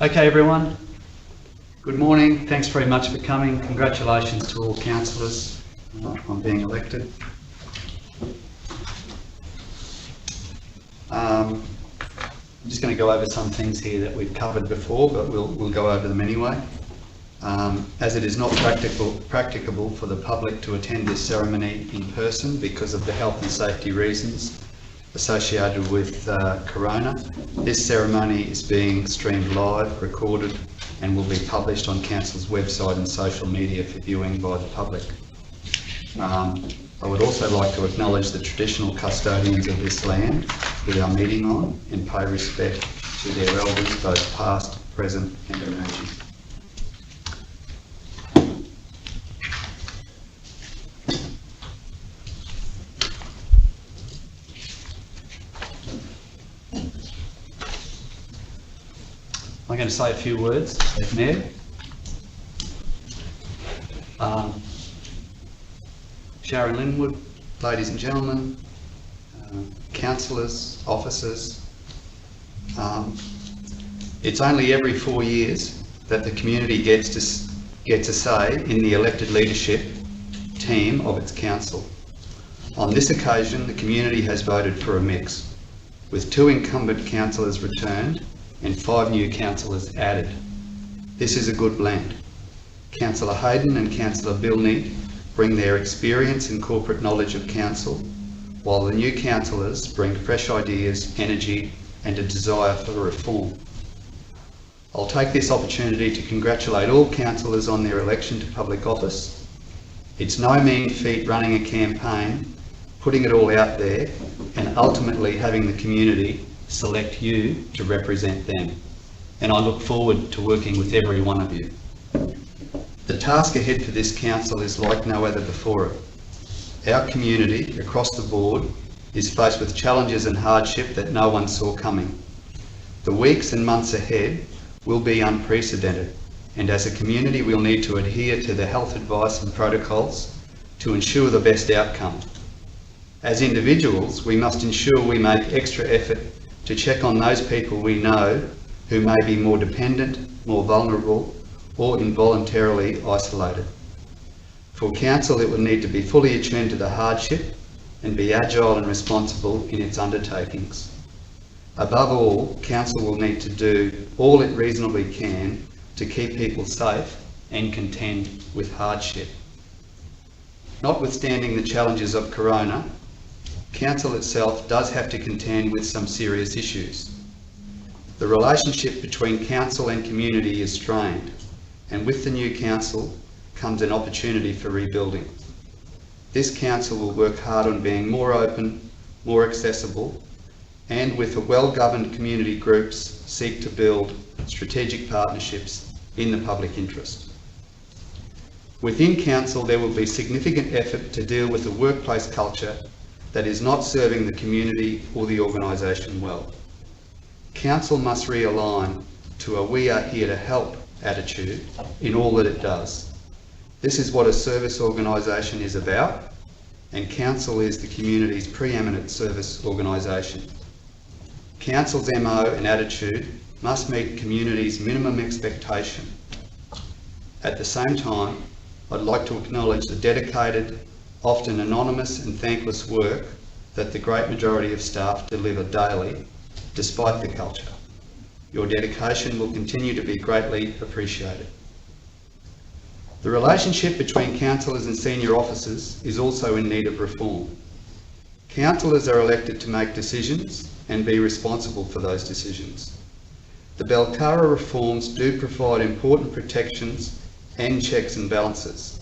Okay everyone, good morning. Thanks very much for coming. Congratulations to all councillors on being elected. I'm just going to go over some things here that we've covered before, but we'll go over them anyway. As it is not practicable for the public to attend this ceremony in person because of the health and safety reasons associated with Corona, this ceremony is being streamed live, recorded, and will be published on Council's website and social media for viewing by the public. I would also like to acknowledge the traditional custodians of this land we are meeting on and pay respect to their elders, both past, present and emerging. I'm going to say a few words as Mayor. Sharon Linwood, ladies and gentlemen, councillors, officers, it's only every 4 years that the community gets a say in the elected leadership team of its council. On this occasion, the community has voted for a mix, with 2 incumbent councillors returned and 5 new councillors added. This is a good blend. Councillor Hayden and Councillor Bilney bring their experience and corporate knowledge of council, while the new councillors bring fresh ideas, energy and a desire for reform. I'll take this opportunity to congratulate all councillors on their election to public office. It's no mean feat running a campaign, putting it all out there and ultimately having the community select you to represent them, and I look forward to working with every one of you. The task ahead for this council is like no other before it. Our community across the board is faced with challenges and hardship that no one saw coming. The weeks and months ahead will be unprecedented, and as a community we'll need to adhere to the health advice and protocols to ensure the best outcome. As individuals, we must ensure we make extra effort to check on those people we know who may be more dependent, more vulnerable, or involuntarily isolated. For council, it will need to be fully attuned to the hardship and be agile and responsible in its undertakings. Above all, council will need to do all it reasonably can to keep people safe and contend with hardship. Notwithstanding the challenges of Corona, council itself does have to contend with some serious issues. The relationship between council and community is strained, and with the new council comes an opportunity for rebuilding. This council will work hard on being more open, more accessible, and with a well-governed community groups seek to build strategic partnerships in the public interest. Within council, there will be significant effort to deal with the workplace culture that is not serving the community or the organisation well. Council must realign to a "we are here to help" attitude in all that it does. This is what a service organisation is about, and council is the community's preeminent service organisation. Council's MO and attitude must meet community's minimum expectation. At the same time, I'd like to acknowledge the dedicated, often anonymous and thankless work that the great majority of staff deliver daily, despite the culture. Your dedication will continue to be greatly appreciated. The relationship between councillors and senior officers is also in need of reform. Councillors are elected to make decisions and be responsible for those decisions. The Belcarra reforms do provide important protections and checks and balances.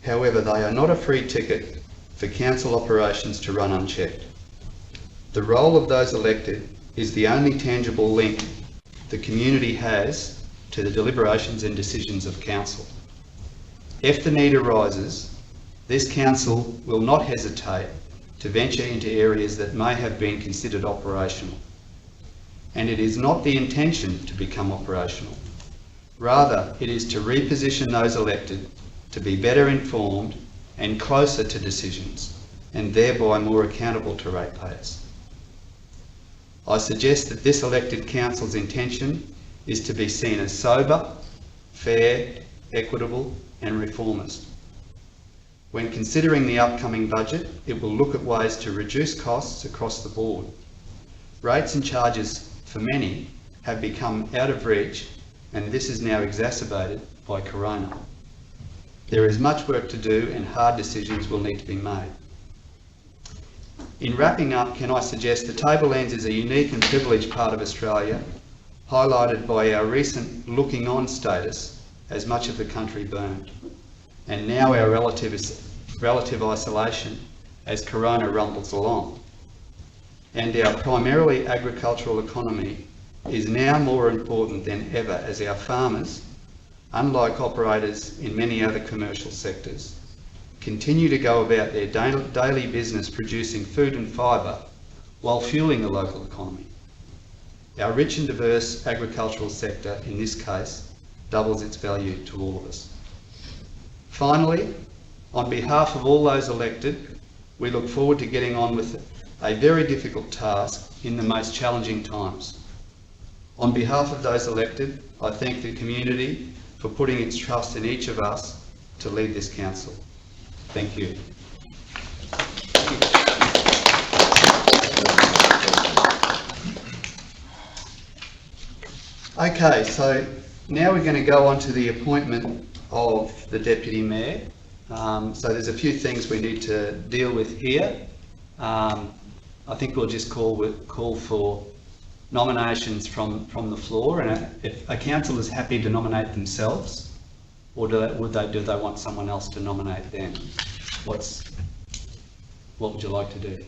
However, they are not a free ticket for council operations to run unchecked. The role of those elected is the only tangible link the community has to the deliberations and decisions of council. If the need arises, this council will not hesitate to venture into areas that may have been considered operational. And it is not the intention to become operational. Rather, it is to reposition those elected to be better informed and closer to decisions, and thereby more accountable to ratepayers. I suggest that this elected council's intention is to be seen as sober, fair, equitable and reformist. When considering the upcoming budget, it will look at ways to reduce costs across the board. Rates and charges for many have become out of reach, and this is now exacerbated by Corona. There is much work to do and hard decisions will need to be made. In wrapping up, can I suggest the Tablelands is a unique and privileged part of Australia, highlighted by our recent looking on status as much of the country burned, and now our relative isolation as Corona rumbles along. And our primarily agricultural economy is now more important than ever, as our farmers, unlike operators in many other commercial sectors, continue to go about their daily business producing food and fibre while fueling the local economy. Our rich and diverse agricultural sector, in this case, doubles its value to all of us. Finally, on behalf of all those elected, we look forward to getting on with a very difficult task in the most challenging times. On behalf of those elected, I thank the community for putting its trust in each of us to lead this council. Thank you. Okay, so now we're going to go on to the appointment of the Deputy Mayor. So there's a few things we need to deal with here. I think we'll just call for nominations from the floor, and if a council is happy to nominate themselves, or do they want someone else to nominate them? What would you like to do?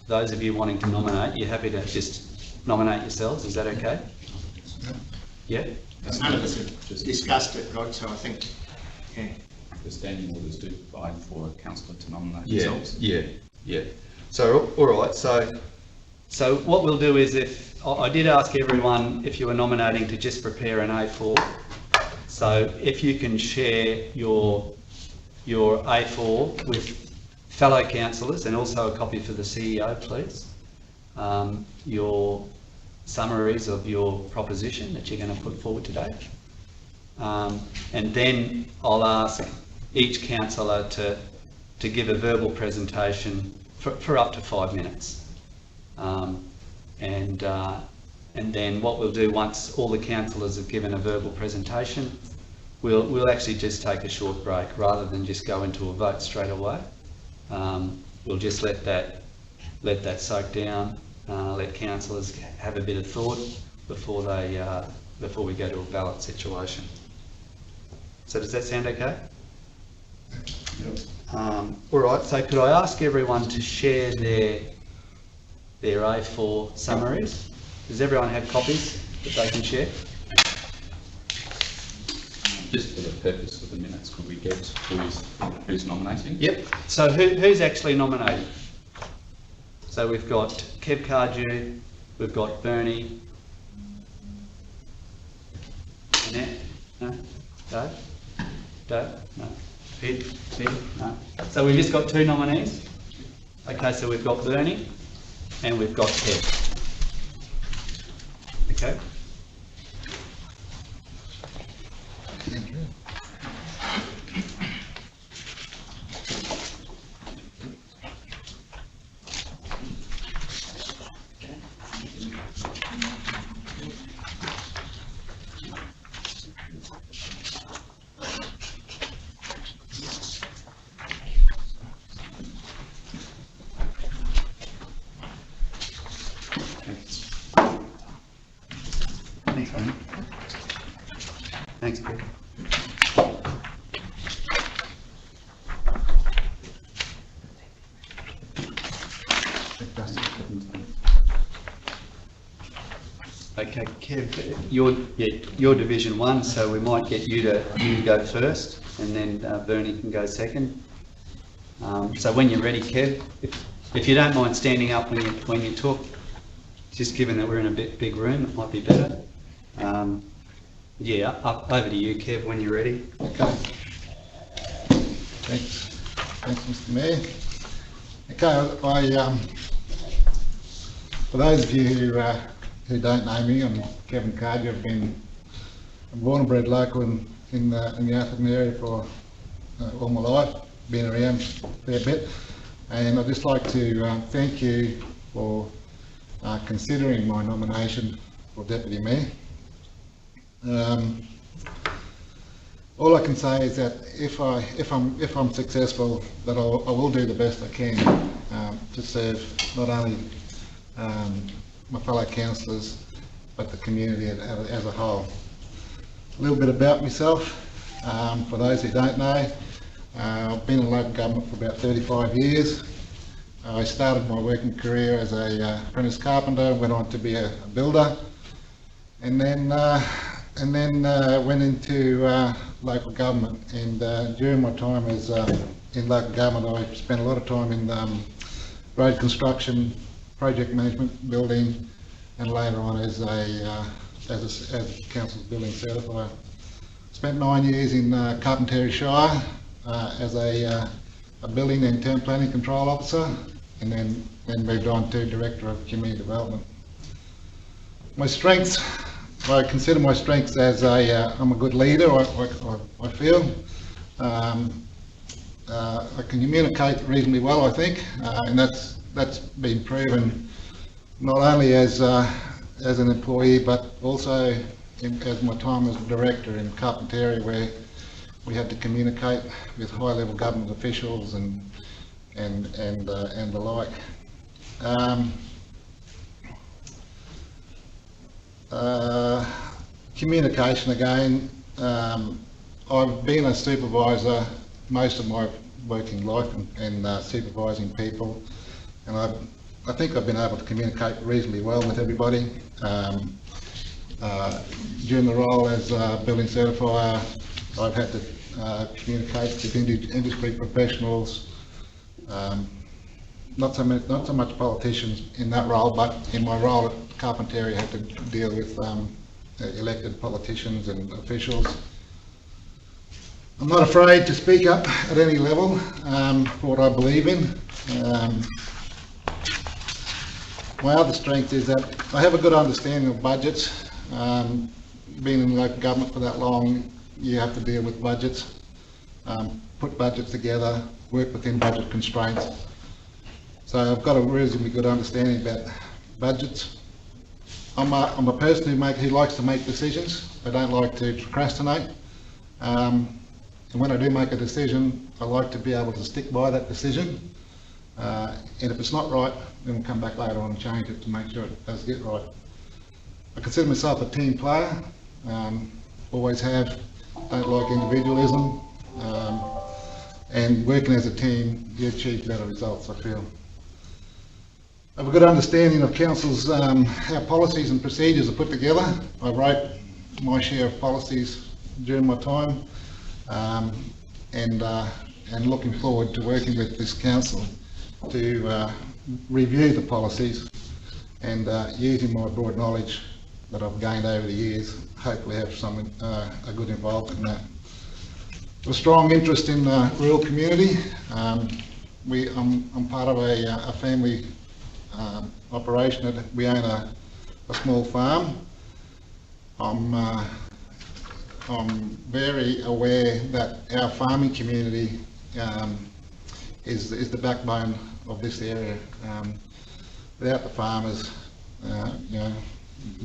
Those of you wanting to nominate, you're happy to just nominate yourselves, is that okay? Yeah? None of us have discussed it, Rod, so I think, yeah. The standing orders do provide for a councillor to nominate themselves. Yeah. So, all right, so what we'll do is, if I did ask everyone if you were nominating to just prepare an A4. So if you can share your A4 with fellow councillors, and also a copy for the CEO, please. Your summaries of your proposition that you're going to put forward today. And then I'll ask each councillor to give a verbal presentation for up to 5 minutes. And then what we'll do, once all the councillors have given a verbal presentation, we'll actually just take a short break rather than just go into a vote straight away. We'll just let that soak down, let councillors have a bit of thought before we go to a ballot situation. So does that sound okay? Yep. All right, so could I ask everyone to share their A4 summaries? Does everyone have copies that they can share? Just for the purpose of the minutes, could we get who's nominating? Yep. So who's actually nominating? So we've got Kev Cardew, we've got Bernie, Annette, no? Dave? Dave? No. Peter? No. So we've just got 2 nominees. Okay, so we've got Bernie and we've got Kev. Okay. Thank you. Thanks, Bernie. Thanks, Kev. Okay, Kev, you're Division 1, so we might get you to go first, and then Bernie can go second. So when you're ready, Kev, if you don't mind standing up when you talk, just given that we're in a big room, it might be better. Yeah, over to you, Kev, when you're ready. Okay. Thanks, Mr. Mayor. Okay, for those of you who who don't know me, I'm Kevin Cardew. I'm born and bred local in the Atherton area for all my life, been around a fair bit, and I'd just like to thank you for considering my nomination for Deputy Mayor. All I can say is that if I'm successful, that I will do the best I can to serve not only my fellow councillors but the community as a whole. A little bit about myself, for those who don't know, I've been in local government for about 35 years. I started my working career as a apprentice carpenter, went on to be a builder, and then went into local government. And during my time as in local government, I spent a lot of time in road construction, project management, building, and later on as a council's building certifier. Spent 9 years in Carpentaria Shire as a building and town planning control officer, and then moved on to Director of Community Development. My strengths, I consider my strengths as I'm a good leader, I feel. I can communicate reasonably well, I think, and that's been proven not only as an employee but also as my time as director in Carpentaria, where we had to communicate with high-level government officials and the like. Communication again. I've been a supervisor most of my working life and supervising people, and I think I've been able to communicate reasonably well with everybody. During the role as building certifier, I've had to communicate with industry professionals, not so much politicians in that role, but in my role at Carpentaria I had to deal with elected politicians and officials. I'm not afraid to speak up at any level for what I believe in. My other strength is that I have a good understanding of budgets. Being in local government for that long, you have to deal with budgets, put budgets together, work within budget constraints. So I've got a reasonably good understanding about budgets. I'm a person who likes to make decisions. I don't like to procrastinate. And when I do make a decision, I like to be able to stick by that decision. And if it's not right, then we'll come back later on and change it to make sure it does get right. I consider myself a team player, always have, don't like individualism, and working as a team, you achieve better results, I feel. I have a good understanding of council's, how policies and procedures are put together. I wrote my share of policies during my time, and looking forward to working with this council to review the policies and using my broad knowledge that I've gained over the years, hopefully have some a good involvement in that. A strong interest in the rural community. I'm part of a family operation that we own a small farm. I'm very aware that our farming community is the backbone of this area. Without the farmers, you know,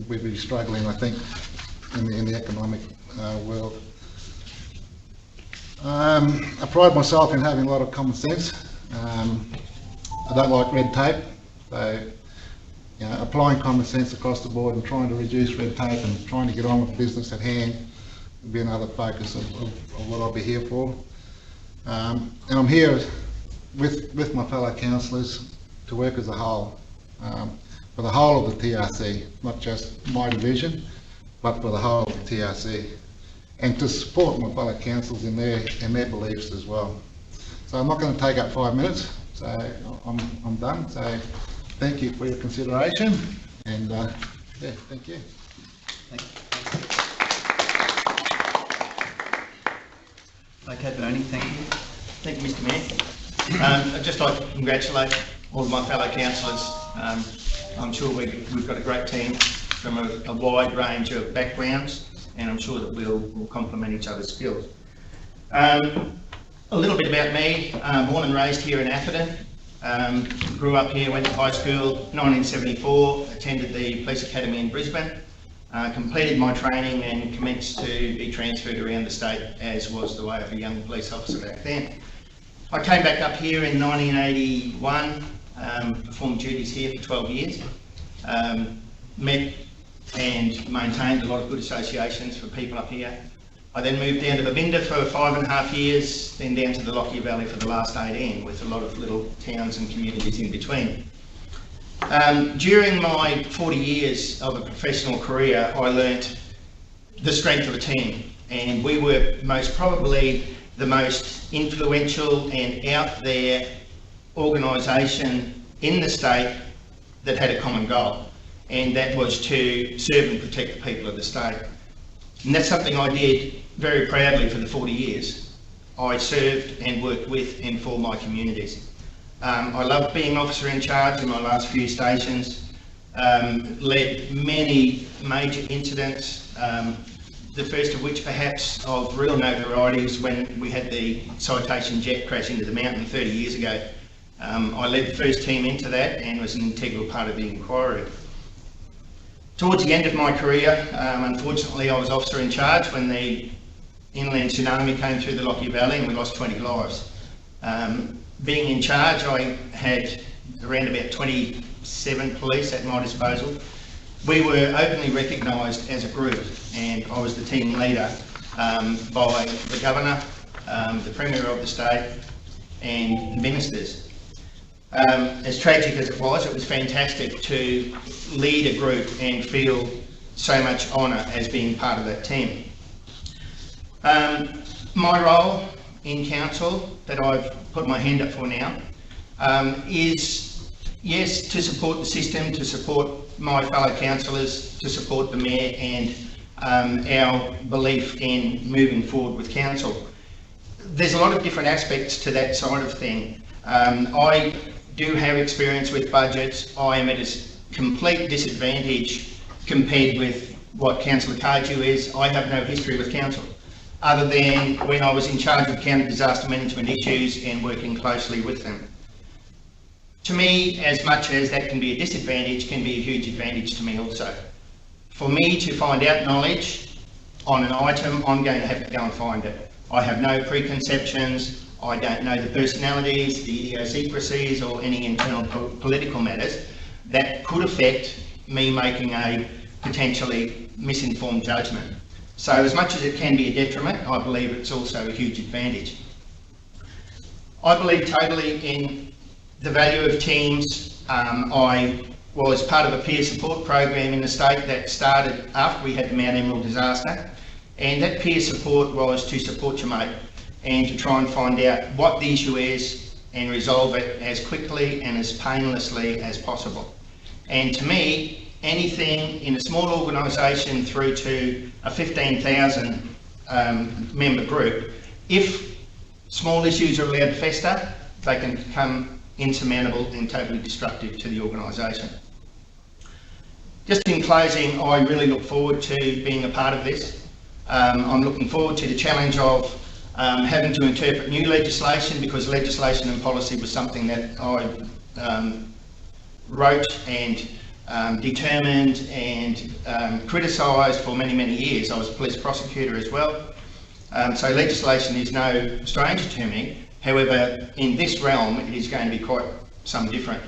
we'd be struggling, I think, in the economic world. I pride myself in having a lot of common sense. I don't like red tape, so you know, applying common sense across the board and trying to reduce red tape and trying to get on with the business at hand would be another focus of what I'll be here for. And I'm here with my fellow councillors to work as a whole, for the whole of the TRC, not just my division, but for the whole of the TRC, and to support my fellow councillors in their beliefs as well. So I'm not going to take up 5 minutes, so I'm done. So thank you for your consideration, and yeah, thank you. Okay, Bernie, thank you. Thank you, Mr Mayor. I'd just like to congratulate all of my fellow councillors. I'm sure we've got a great team, from a wide range of backgrounds, and I'm sure that we'll complement each other's skills. A little bit about me, born and raised here in Atherton, grew up here, went to high school, 1974, attended the Police Academy in Brisbane, completed my training and commenced to be transferred around the state, as was the way of a young police officer back then. I came back up here in 1981, performed duties here for 12 years, met and maintained a lot of good associations for people up here. I then moved down to Babinda for 5.5 years, then down to the Lockyer Valley for the last 18, with a lot of little towns and communities in between. During my 40 years of a professional career, I learnt the strength of a team, and we were most probably the most influential and out there organisation in the state that had a common goal, and that was to serve and protect the people of the state. And that's something I did very proudly for the 40 years. I served and worked with and for my communities. I loved being officer in charge in my last few stations, led many major incidents, the first of which perhaps of real notoriety was when we had the Citation jet crash into the mountain 30 years ago. I led the first team into that and was an integral part of the inquiry. Towards the end of my career, unfortunately I was officer in charge when the inland tsunami came through the Lockyer Valley and we lost 20 lives. Being in charge, I had around about 27 police at my disposal. We were openly recognised as a group, and I was the team leader by the Governor, the Premier of the state and ministers. As tragic as it was fantastic to lead a group and feel so much honour as being part of that team. My role in council that I've put my hand up for now is, yes, to support the system, to support my fellow councillors, to support the Mayor and our belief in moving forward with council. There's a lot of different aspects to that side of thing. I do have experience with budgets. I am at a complete disadvantage compared with what Councillor Cardew is. I have no history with council, other than when I was in charge of county disaster management issues and working closely with them. To me, as much as that can be a disadvantage, can be a huge advantage to me also. For me to find out knowledge on an item, I'm going to have to go and find it. I have no preconceptions. I don't know the personalities, the idiosyncrasies or any internal political matters that could affect me making a potentially misinformed judgment. So as much as it can be a detriment, I believe it's also a huge advantage. I believe totally in the value of teams. I was part of a peer support program in the state that started after we had the Mount Emerald disaster, and that peer support was to support your mate and to try and find out what the issue is and resolve it as quickly and as painlessly as possible. And to me, anything in a small organisation through to a 15,000 member group, if small issues are allowed to fester, they can become insurmountable and totally destructive to the organisation. Just in closing, I really look forward to being a part of this. I'm looking forward to the challenge of having to interpret new legislation, because legislation and policy was something that I wrote and determined and criticised for many, many years. I was a police prosecutor as well. So legislation is no stranger to me. However, in this realm, it is going to be quite some different.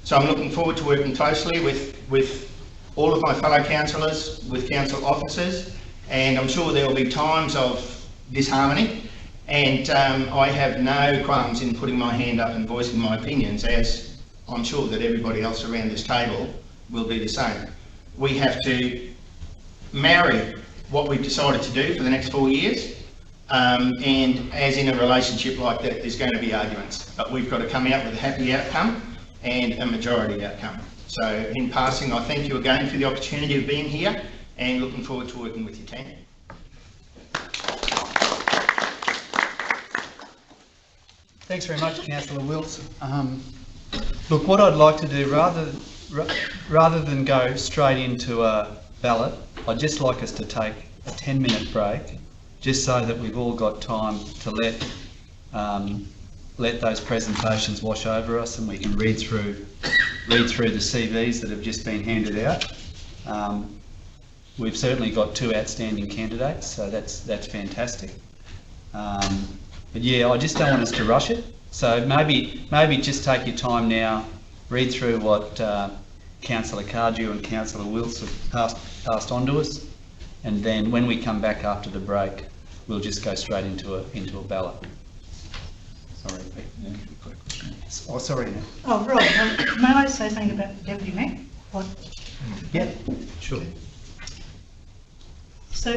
So I'm looking forward to working closely with all of my fellow councillors, with council officers, and I'm sure there will be times of disharmony, and I have no qualms in putting my hand up and voicing my opinions, as I'm sure that everybody else around this table will be the same. We have to marry what we've decided to do for the next 4 years, and as in a relationship like that, there's going to be arguments, but we've got to come out with a happy outcome and a majority outcome. So in passing, I thank you again for the opportunity of being here and looking forward to working with your team. Thanks very much, Councillor Wilson. Look, what I'd like to do, rather than go straight into a ballot, I'd just like us to take a 10-minute break, just so that we've all got time to let those presentations wash over us, and we can read through the CVs that have just been handed out. We've certainly got 2 outstanding candidates, so that's fantastic. But yeah, I just don't want us to rush it. So maybe just take your time now, read through what Councillor Cardew and Councillor Wills have passed on to us, and then when we come back after the break, we'll just go straight into a ballot. Sorry, Pete. Yeah, got a question. Oh, sorry. Now. Oh, right. May I say something about the Deputy Mayor? What? Yeah, sure. So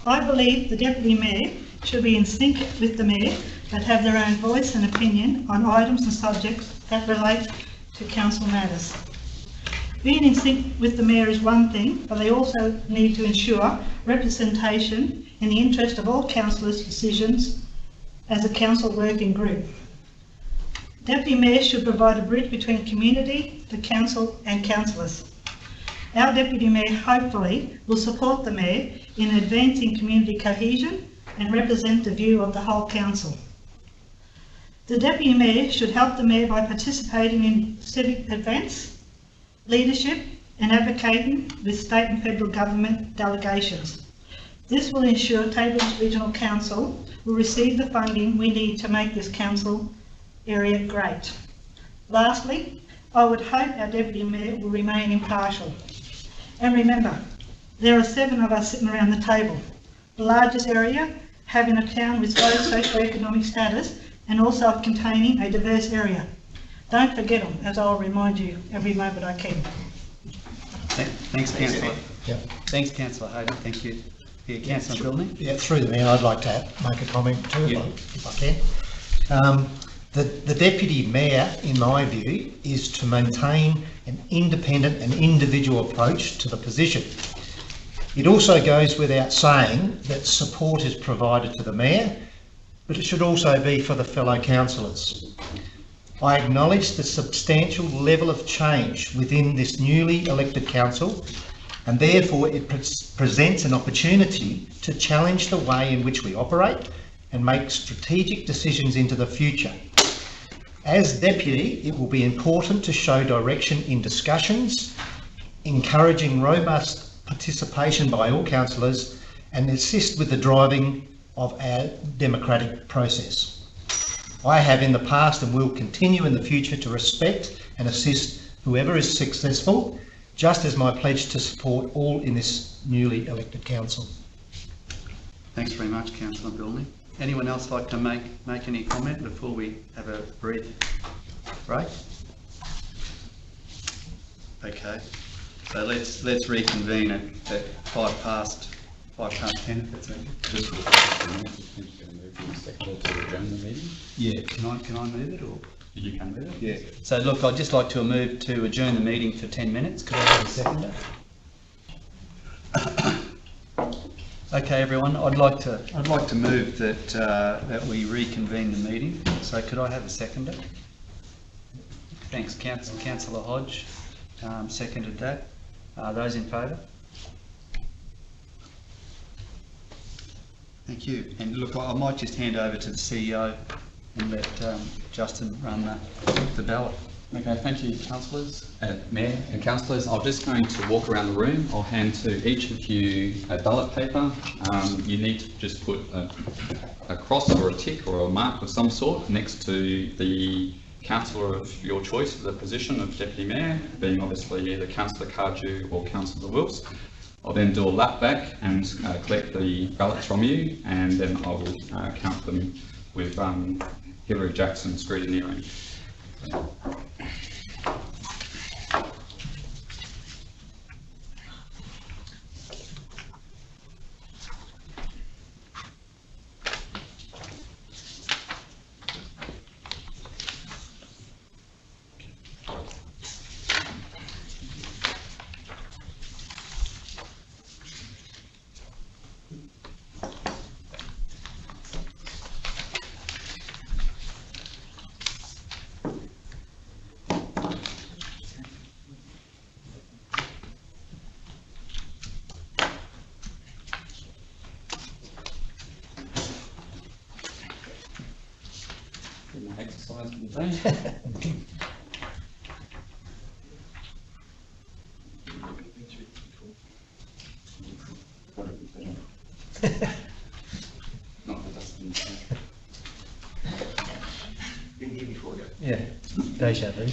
I believe the Deputy Mayor should be in sync with the Mayor, but have their own voice and opinion on items and subjects that relate to council matters. Being in sync with the Mayor is one thing, but they also need to ensure representation in the interest of all councillors' decisions as a council working group. Deputy Mayor should provide a bridge between community, the council and councillors. Our Deputy Mayor hopefully will support the Mayor in advancing community cohesion and represent the view of the whole council. The Deputy Mayor should help the Mayor by participating in civic events, leadership and advocating with state and federal government delegations. This will ensure Tablelands Regional Council will receive the funding we need to make this council area great. Lastly, I would hope our Deputy Mayor will remain impartial. And remember, there are 7 of us sitting around the table, the largest area having a town with low socio-economic status and also containing a diverse area. Don't forget them, as I'll remind you every moment I can. Thanks, Councillor. Yeah. Thanks, Councillor Hayden. Thank you. Yeah, Councillor Billney. Yeah, through the Mayor, I'd like to make a comment too, Yeah. if I can. The Deputy Mayor, in my view, is to maintain an independent and individual approach to the position. It also goes without saying that support is provided to the Mayor, but it should also be for the fellow councillors. I acknowledge the substantial level of change within this newly elected council, and therefore it presents an opportunity to challenge the way in which we operate and make strategic decisions into the future. As Deputy, it will be important to show direction in discussions, encouraging robust participation by all councillors, and assist with the driving of our democratic process. I have in the past and will continue in the future to respect and assist whoever is successful, just as my pledge to support all in this newly elected council. Thanks very much, Councillor Billney. Anyone else like to make any comment before we have a brief break? Okay, so let's reconvene at 10:05, if it's okay. Just to adjourn the meeting. Yeah, can I move it or? You can move it. Yeah. So look, I'd just like to move to adjourn the meeting for 10 minutes. Could I have a seconder? Okay, everyone. I'd like to move that we reconvene the meeting. So could I have a seconder? Thanks, Councillor Hodge. Seconded that. Those in favour? Thank you. And look, I might just hand over to the CEO and let Justin run the ballot. Okay, thank you, councillors, Mayor and councillors. I'm just going to walk around the room. I'll hand to each of you a ballot paper. You need to just put a cross or a tick or a mark of some sort next to the councillor of your choice for the position of Deputy Mayor, being obviously either Councillor Cardew or Councillor Wills. I'll then do a lap back and collect the ballots from you, and then I will count them with Hilary Jackson scrutineering. exercise for the day. Not that that's been said. Been here before, yeah. Yeah, deja vu.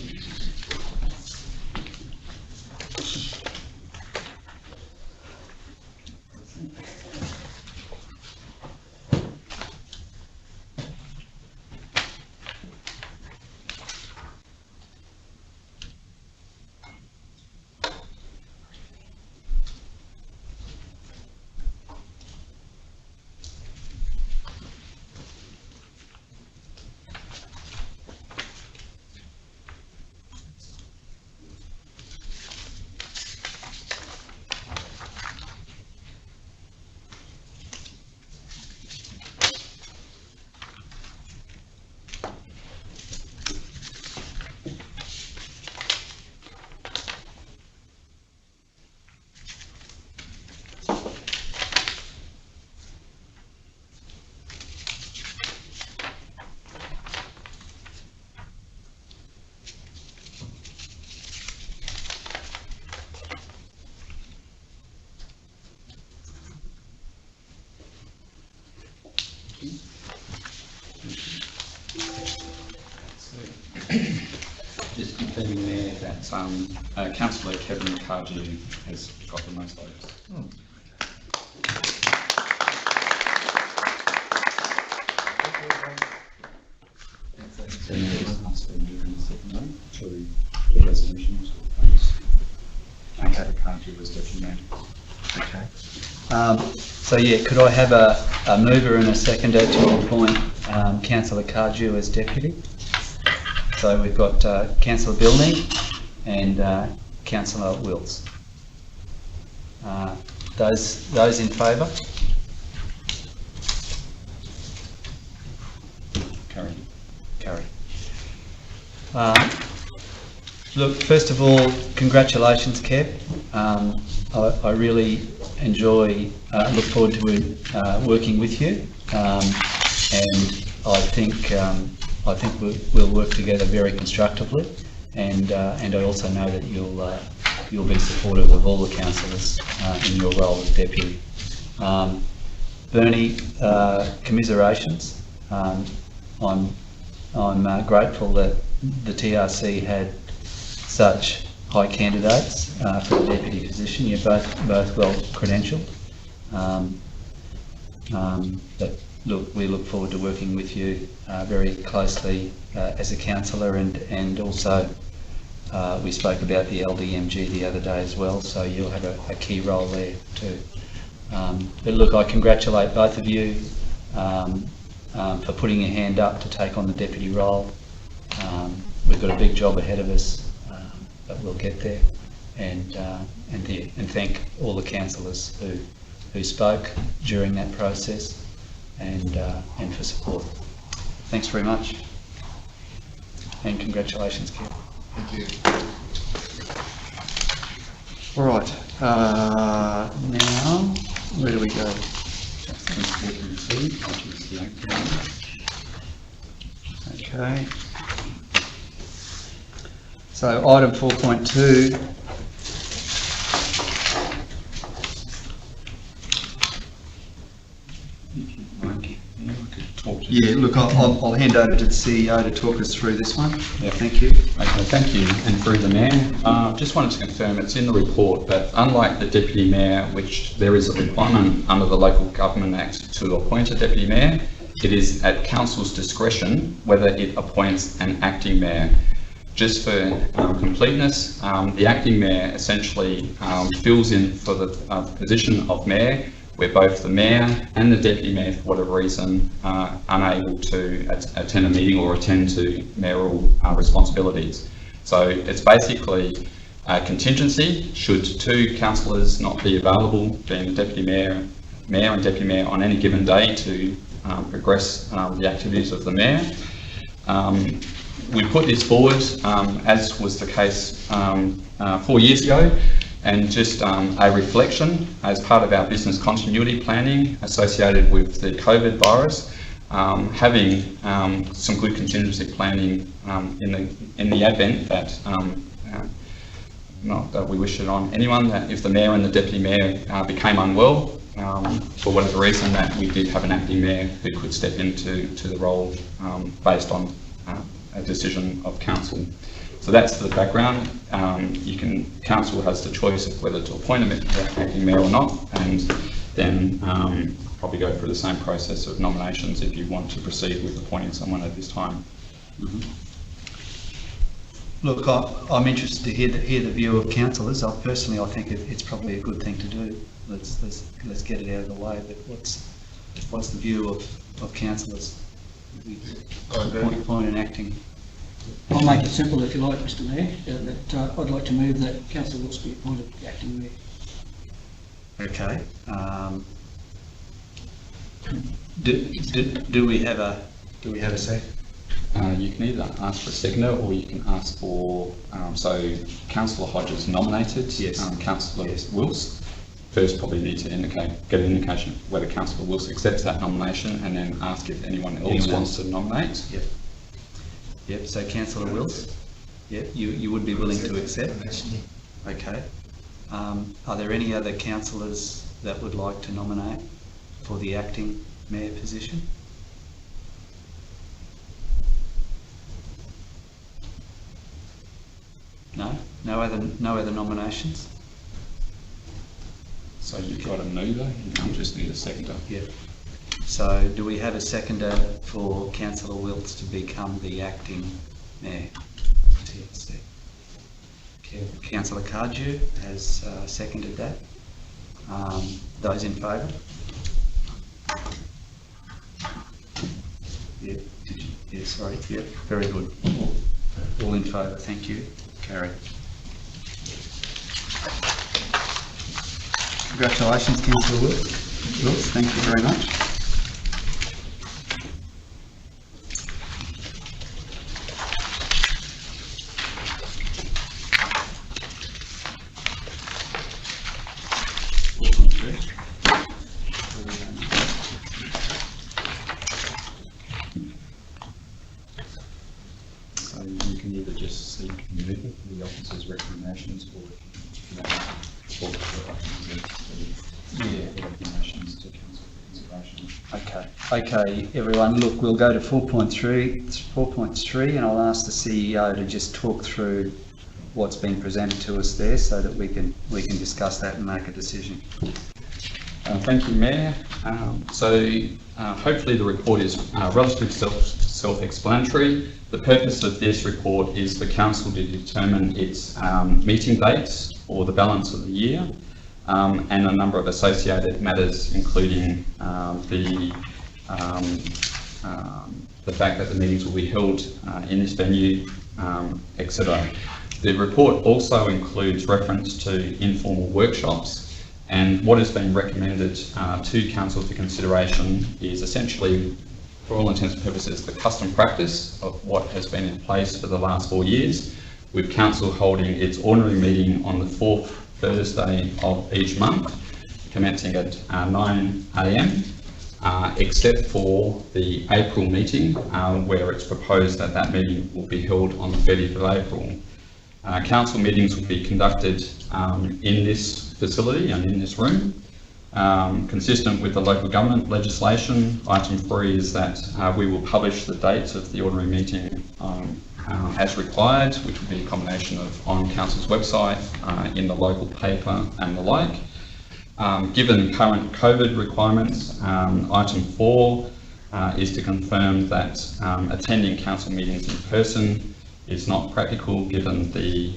Just confirming there that Councillor Kevin Cardew has got the most votes. The resolutions. Okay. Cardew was deputy mayor. Okay. So yeah, could I have a mover and a seconder to appoint Councillor Cardew as deputy? So we've got Councillor Billney and Councillor Wills. Those in favour? Carried. Look, first of all, congratulations, Kev. I really enjoy, look forward to working with you, and I think we'll work together very constructively, and I also know that you'll be supportive of all the councillors in your role as deputy. Bernie, commiserations. I'm grateful that the TRC had such high candidates for the deputy position. You're both well credentialed. But look, we look forward to working with you very closely as a councillor, and also we spoke about the LDMG the other day as well, so you'll have a key role there too. But look, I congratulate both of you for putting your hand up to take on the deputy role. We've got a big job ahead of us, but we'll get there. And thank all the councillors who spoke during that process, and for support. Thanks very much, and congratulations, Kev. Thank you. All right. Now, where do we go? Okay. So item 4.2. Yeah, look, I'll hand over to the CEO to talk us through this one. Yeah. Thank you. Okay, thank you, and through the mayor. Just wanted to confirm, it's in the report, but unlike the deputy mayor, which there is a requirement under the Local Government Act to appoint a deputy mayor, it is at council's discretion whether it appoints an acting mayor. Just for completeness, the acting mayor essentially fills in for the position of mayor, where both the mayor and the deputy mayor, for whatever reason, are unable to attend a meeting or attend to mayoral responsibilities. So it's basically a contingency should two councillors not be available, being the deputy mayor and deputy mayor on any given day to progress the activities of the mayor. We put this forward, as was the case 4 years ago, and just a reflection as part of our business continuity planning associated with the COVID virus. having some good contingency planning in the event that, not that we wish it on anyone, that if the mayor and the deputy mayor became unwell, for whatever reason, that we did have an acting mayor who could step into the role based on a decision of council. So that's the background. Council has the choice of whether to appoint an acting mayor or not, and then probably go through the same process of nominations if you want to proceed with appointing someone at this time. Look, I'm interested to hear the view of councillors. Personally, I think it's probably a good thing to do. Let's get it out of the way. But what's the view of councillors? Appoint an acting. I'll make it simple if you like, Mr Mayor, that I'd like to move that Councillor Wilkes be appointed acting mayor. Okay. Do we have a say? You can either ask for a seconder or you can ask for, so Councillor Hodges nominated, yes. Councillor Wilkes. First probably need to get an indication whether Councillor Wilkes accepts that nomination, and then ask if anyone else wants to nominate. Yep. Yep, so Councillor Wilkes, yep, you would be willing to accept? Okay. Are there any other councillors that would like to nominate for the acting mayor position? No? No other nominations? So you've got a mover, you just need a seconder. Yep. So do we have a seconder for Councillor Wilkes to become the acting mayor? Councillor Cardew has seconded that. Those in favour? Yeah, yeah, sorry, yeah, very good. All in favour, thank you. Carried. Congratulations, Councillor Wilkes, thank you very much. So you can either just seek removal of the officer's recommendations, or recommendations to council for consideration. Okay, everyone, look, we'll go to 4.3, and I'll ask the CEO to just talk through what's been presented to us there, so that we can discuss that and make a decision. Thank you, Mayor. Hopefully the report is relatively self-explanatory. The purpose of this report is for council to determine its meeting dates for the balance of the year, and a number of associated matters, including the fact that the meetings will be held in this venue, etc. The report also includes reference to informal workshops, and what has been recommended to council for consideration is essentially, for all intents and purposes, the custom practice of what has been in place for the last 4 years, with council holding its ordinary meeting on the 4th Thursday of each month, commencing at 9 AM, except for the April meeting, where it's proposed that that meeting will be held on the 30th of April. Council meetings will be conducted in this facility and in this room. Consistent with the local government legislation, item 3 is that we will publish the dates of the ordinary meeting as required, which will be a combination of on council's website, in the local paper and the like. Given current COVID requirements, item 4 is to confirm that attending council meetings in person is not practical given the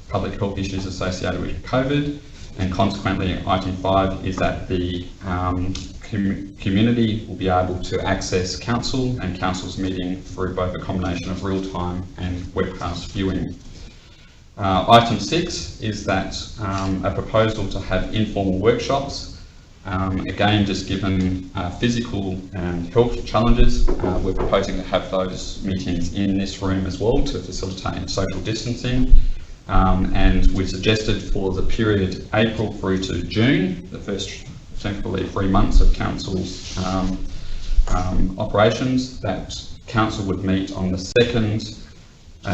public health issues associated with COVID, and consequently item 5 is that the community will be able to access council and council's meeting through both a combination of real-time and webcast viewing. Item 6 is that a proposal to have informal workshops. Again, just given physical and health challenges, we're proposing to have those meetings in this room as well to facilitate social distancing. And we suggested for the period April through to June, the first essentially 3 months of council's operations, that council would meet on the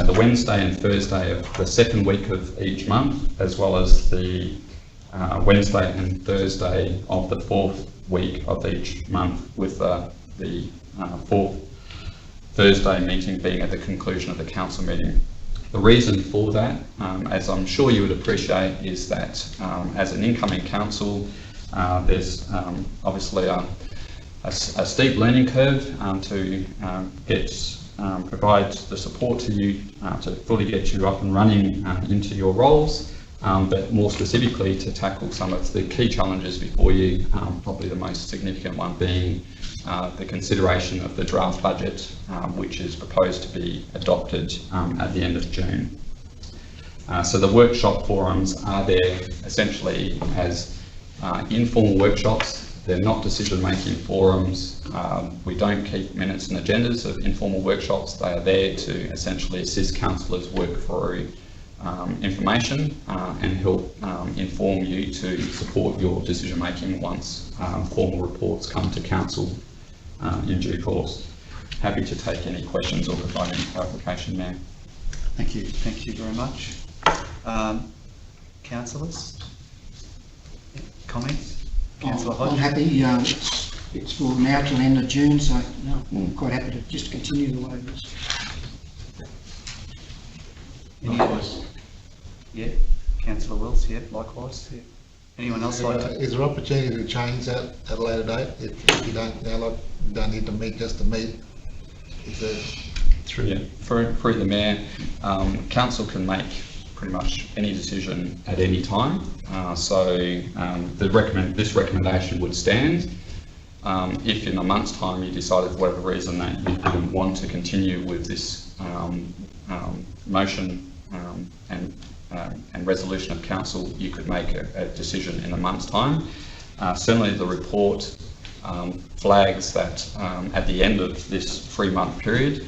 the Wednesday and Thursday of the second week of each month, as well as the Wednesday and Thursday of the fourth week of each month, with the fourth Thursday meeting being at the conclusion of the council meeting. The reason for that, as I'm sure you would appreciate, is that as an incoming council, there's obviously a steep learning curve to provide the support to you to fully get you up and running into your roles, but more specifically to tackle some of the key challenges before you, probably the most significant one being the consideration of the draft budget, which is proposed to be adopted at the end of June. So the workshop forums are there essentially as informal workshops. They're not decision-making forums. We don't keep minutes and agendas of informal workshops. They are there to essentially assist councillors work through information and help inform you to support your decision-making once formal reports come to council in due course. Happy to take any questions or provide any clarification there. Thank you very much. Councillors, comments? Councillor Hodge? I'm happy. It's for now till the end of June, so no, I'm quite happy to just continue the way it is. Any others? Yeah, Councillor Wills, yeah, likewise. Yeah. Anyone else like to? Is there opportunity to change that at a later date? If you don't, you don't need to meet just to meet. Through the Mayor, council can make pretty much any decision at any time. This recommendation would stand. If in a month's time you decided for whatever reason that you didn't want to continue with this motion and resolution of council, you could make a decision in a month's time. Certainly the report flags that at the end of this 3-month period,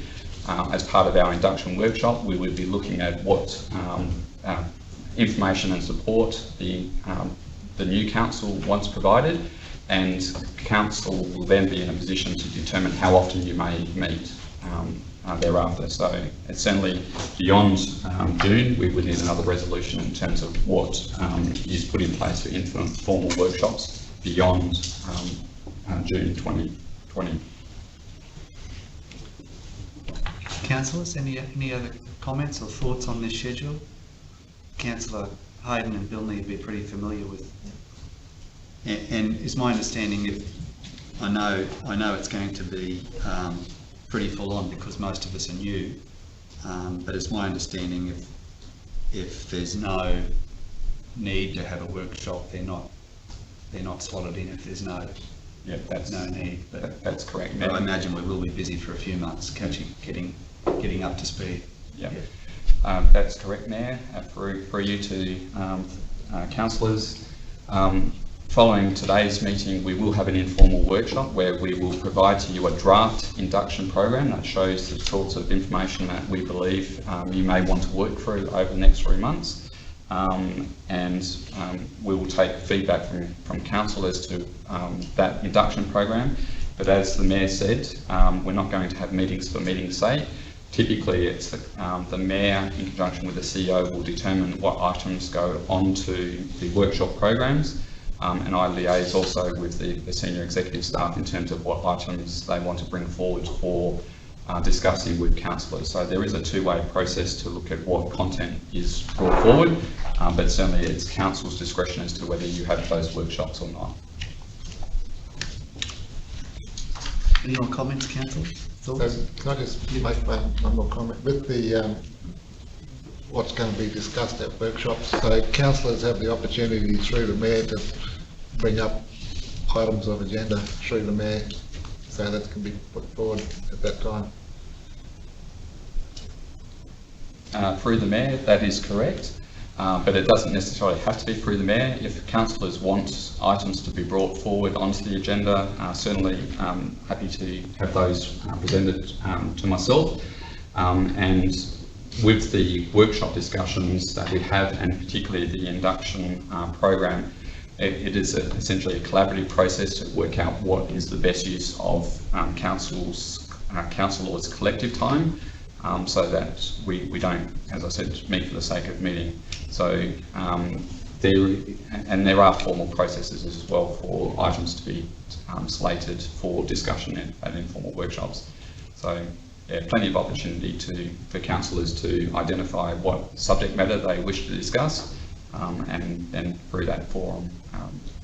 as part of our induction workshop, we would be looking at what information and support the new council wants provided, and council will then be in a position to determine how often you may meet thereafter. So it's certainly beyond June. We would need another resolution in terms of what is put in place for informal workshops beyond June 2020. Councillors, any other comments or thoughts on this schedule? Councillor Hayden and Bilney would be pretty familiar with. And is my understanding, if I know it's going to be pretty full on because most of us are new, but it's my understanding if there's no need to have a workshop, they're not slotted in if there's no need. But that's correct. But I imagine we will be busy for a few months, getting up to speed. Yeah. That's correct, Mayor. For you to councillors, following today's meeting, we will have an informal workshop where we will provide to you a draft induction program that shows the sorts of information that we believe you may want to work through over the next 3 months. We will take feedback from council as to that induction program. But as the Mayor said, we're not going to have meetings for meeting's sake. Typically, it's the Mayor, in conjunction with the CEO, will determine what items go onto the workshop programs, and I liaise also with the senior executive staff in terms of what items they want to bring forward for discussing with councillors. So there is a two-way process to look at what content is brought forward, but certainly it's council's discretion as to whether you have those workshops or not. Any more comments, council? Thoughts? So can I just make one more comment? With the what's going to be discussed at workshops, so councillors have the opportunity through the Mayor to bring up items of agenda through the Mayor, so that can be put forward at that time. Through the Mayor, that is correct. But it doesn't necessarily have to be through the Mayor. If councillors want items to be brought forward onto the agenda, certainly happy to have those presented to myself. And with the workshop discussions that we have, and particularly the induction program, it is essentially a collaborative process to work out what is the best use of councillors' collective time, so that we don't, as I said, meet for the sake of meeting. So there are formal processes as well for items to be slated for discussion at informal workshops. So yeah, plenty of opportunity for councillors to identify what subject matter they wish to discuss, and then through that forum,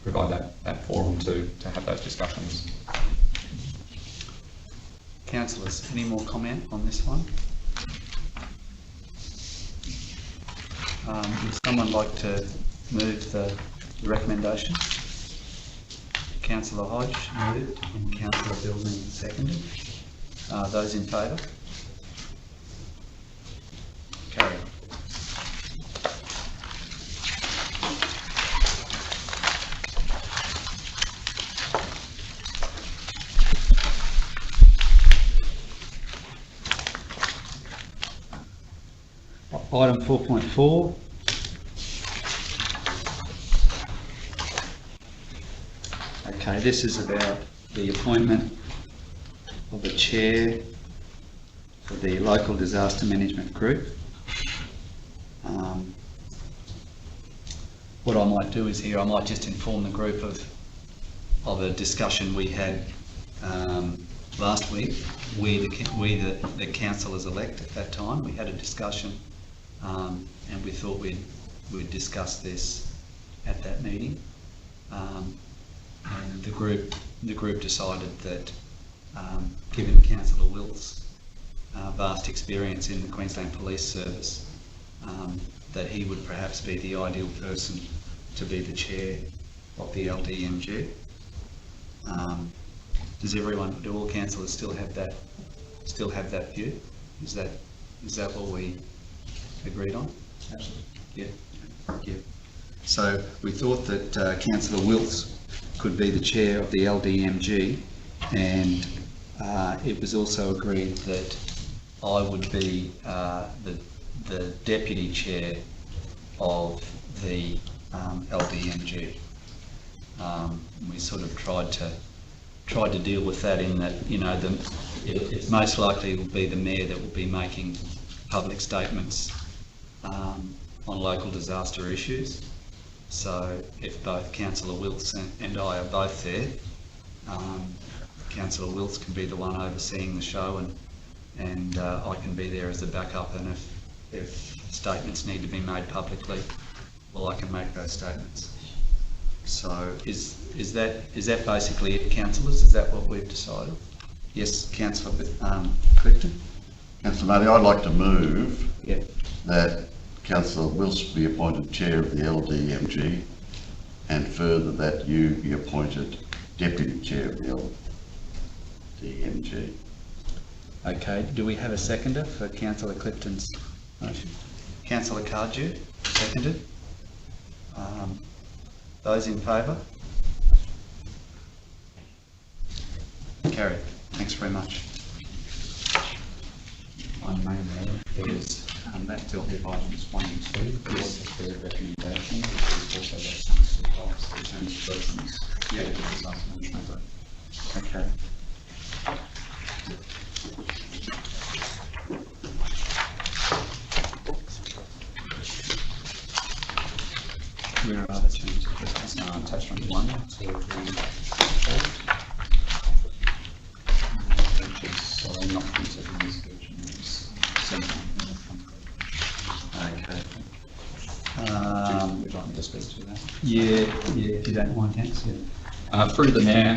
provide that forum to have those discussions. Councillors, any more comment on this one? Would someone like to move the recommendation? Councillor Hodge moved and Councillor Billman seconded. Those in favour? Carried. Item 4.4. Okay, this is about the appointment of a chair for the local disaster management group. What I might do is here, I might just inform the group of a discussion we had last week. We the councillors-elect at that time, we had a discussion, and we thought we'd discuss this at that meeting. And the group decided that, given Councillor Wilt's vast experience in the Queensland Police Service, that he would perhaps be the ideal person to be the chair of the LDMG. Do all councillors still have that view? Is that what we agreed on? Absolutely. Yeah. Thank you. So we thought that Councillor Wilts could be the chair of the LDMG, and it was also agreed that I would be the deputy chair of the LDMG. We sort of tried to deal with that in that, you know, it most likely will be the mayor that will be making public statements on local disaster issues. So if both Councillor Wilts and I are both there, Councillor Wilts can be the one overseeing the show, and I can be there as a backup, and if statements need to be made publicly, well, I can make those statements. So is that basically it, councillors? Is that what we've decided? Yes, Councillor Clifton? Councillor Marty, I'd like to move Yep. that Councillor Wilson be appointed chair of the LDMG, and further that you be appointed deputy chair of the LDMG. Okay, do we have a seconder for Councillor Clifton's motion? Councillor Cardew, seconded. Those in favour? Carried. Thanks very much. On main there is that dealt with items 1 and 2. There was a third recommendation, which is also that some of the terms of reference. Yeah, it was last mentioned. Okay. Where are the terms of reference? Attachment 1 to the which is sorry, not printed in this version. Okay. Would you like me to speak to that? Yeah, if you don't mind, thanks. Yeah. Through the Mayor,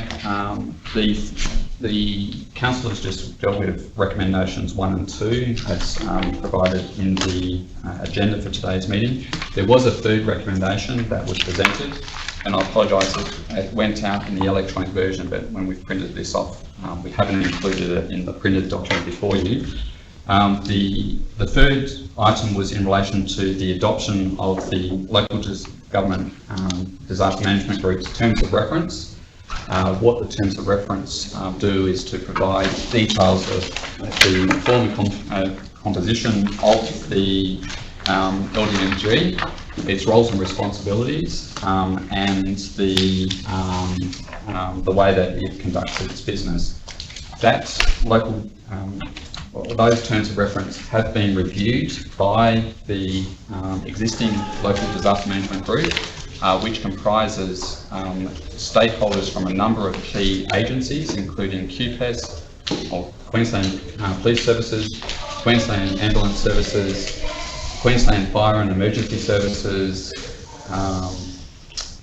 the councillors just dealt with recommendations 1 and 2 as provided in the agenda for today's meeting. There was a third recommendation that was presented, and I apologise if it went out in the electronic version, but when we've printed this off, we haven't included it in the printed document before you. The third item was in relation to the adoption of the local government disaster management group's terms of reference. What the terms of reference do is to provide details of the form and composition of the LDMG its roles and responsibilities, and the way that it conducts its business. That local, those terms of reference have been reviewed by the existing local disaster management group, which comprises stakeholders from a number of key agencies, including QPES, or Queensland Police Services, Queensland Ambulance Services, Queensland Fire and Emergency Services,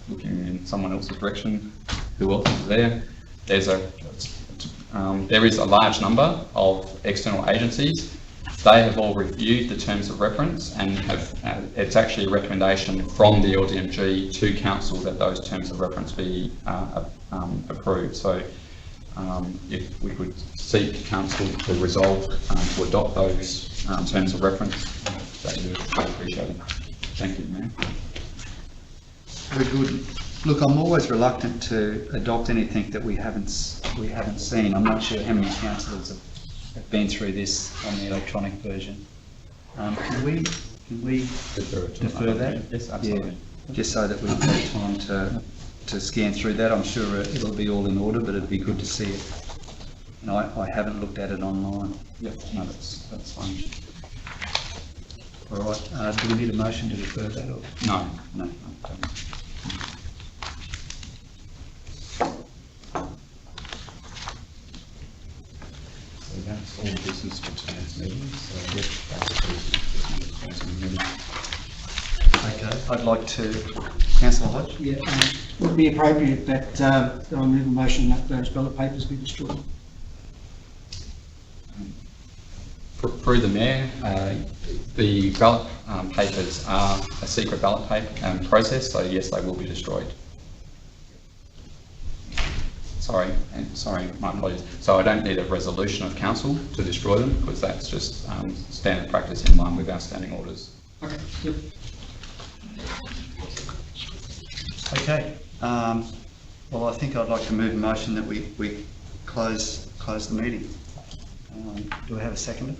looking in someone else's direction, who else is there? There is a large number of external agencies. They have all reviewed the terms of reference and have, it's actually a recommendation from the LDMG to Council that those terms of reference be approved. So if we could seek Council to resolve to adopt those terms of reference, that would be appreciated. Thank you, Mayor. Very good. Look, I'm always reluctant to adopt anything that we haven't seen. I'm not sure how many councillors have been through this on the electronic version. Can we defer that? Yes, absolutely. Yeah, just so that we've got time to scan through that. I'm sure it'll be all in order, but it'd be good to see it. And I haven't looked at it online. Yep, no, that's fine. All right. Do we need a motion to defer that? Or? No. So that's all business for today's meeting. So that's the meeting. Okay. I'd like to, Councillor Hodge. Yeah, would it be appropriate that I move a motion that those ballot papers be destroyed? Through the Mayor, the ballot papers are a secret ballot paper process, so yes, they will be destroyed. Sorry, my apologies. So I don't need a resolution of Council to destroy them, because that's just standard practice in line with our standing orders. Okay. Yep. Okay. Well, I think I'd like to move a motion that we close the meeting. Do we have a second?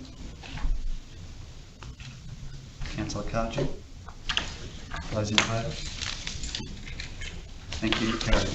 Councillor Cardew. Those in favour? Thank you. Carried.